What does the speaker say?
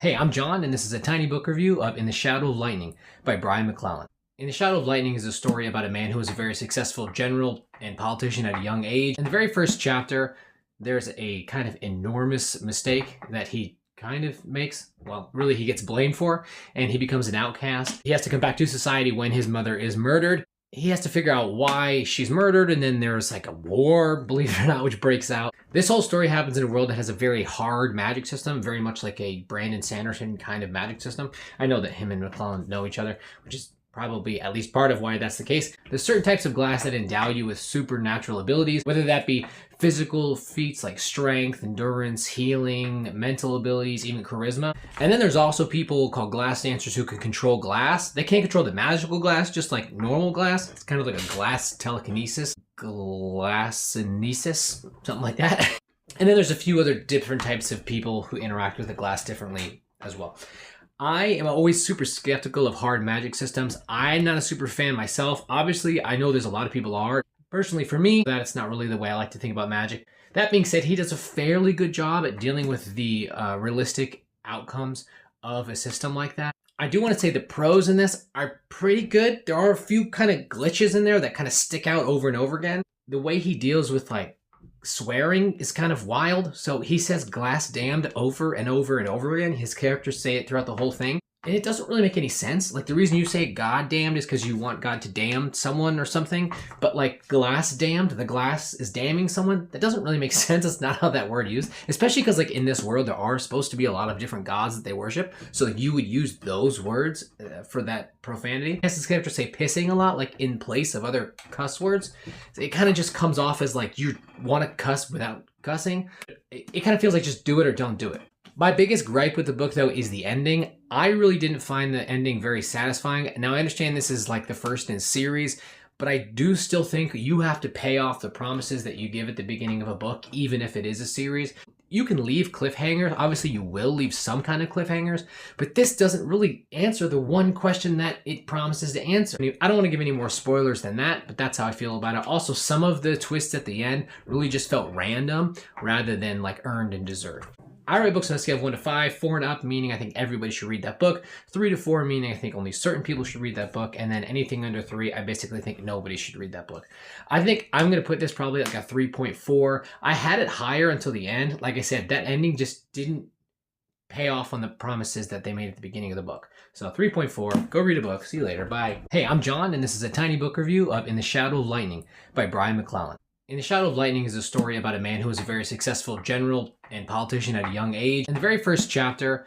Hey, I'm John, and this is a tiny book review of In the Shadow of Lightning by Brian McClellan. In the Shadow of Lightning is a story about a man who was a very successful general and politician at a young age. In the very first chapter, there's a kind of enormous mistake that he kind of makes. Well, really, he gets blamed for, and he becomes an outcast. He has to come back to society when his mother is murdered. He has to figure out why she's murdered, and then there's like a war, believe it or not, which breaks out. This whole story happens in a world that has a very hard magic system, very much like a Brandon Sanderson kind of magic system. I know that him and McClellan know each other, which is probably at least part of why that's the case. There's certain types of glass that endow you with supernatural abilities, whether that be physical feats like strength, endurance, healing, mental abilities, even charisma. And then there's also people called glass dancers who can control glass. They can't control the magical glass, just like normal glass. It's kind of like a glass telekinesis, glassinesis, something like that. And then there's a few other different types of people who interact with the glass differently as well. I am always super skeptical of hard magic systems. I'm not a super fan myself. Obviously, I know there's a lot of people are. Personally, for me, that's not really the way I like to think about magic. That being said, he does a fairly good job at dealing with the realistic outcomes of a system like that. I do want to say the pros in this are pretty good. There are a few kind of glitches in there that kind of stick out over and over again. The way he deals with like swearing is kind of wild. So he says glass damned over and over and over again. His characters say it throughout the whole thing. And it doesn't really make any sense. Like the reason you say God damned is because you want God to damn someone or something. But like glass damned, the glass is damning someone. That doesn't really make sense. It's not how that word used. Especially because like in this world, there are supposed to be a lot of different gods that they worship. So you would use those words for that profanity. Yes, his characters say pissing a lot, like in place of other cuss words. So it kind of just comes off as like you want to cuss without cussing. It kind of feels like just do it or don't do it. My biggest gripe with the book, though, is the ending. I really didn't find the ending very satisfying. Now, I understand this is like the first in a series, but I do still think you have to pay off the promises that you give at the beginning of a book, even if it is a series. You can leave cliffhangers. Obviously, you will leave some kind of cliffhangers, but this doesn't really answer the one question that it promises to answer. I mean, I don't want to give any more spoilers than that, but that's how I feel about it. Also, some of the twists at the end really just felt random rather than like earned and deserved. I rate books on a scale of 1 to 5, 4 and up, meaning I think everybody should read that book. 3 to 4, meaning I think only certain people should read that book. And then anything under 3, I basically think nobody should read that book. I think I'm going to put this probably like a 3.4. I had it higher until the end. Like I said, that ending just didn't pay off on the promises that they made at the beginning of the book. So 3.4, go read a book. See you later. Bye. Hey, I'm John, and this is a tiny book review of In the Shadow of Lightning by Brian McClellan. In the Shadow of Lightning is a story about a man who was a very successful general and politician at a young age. In the very first chapter,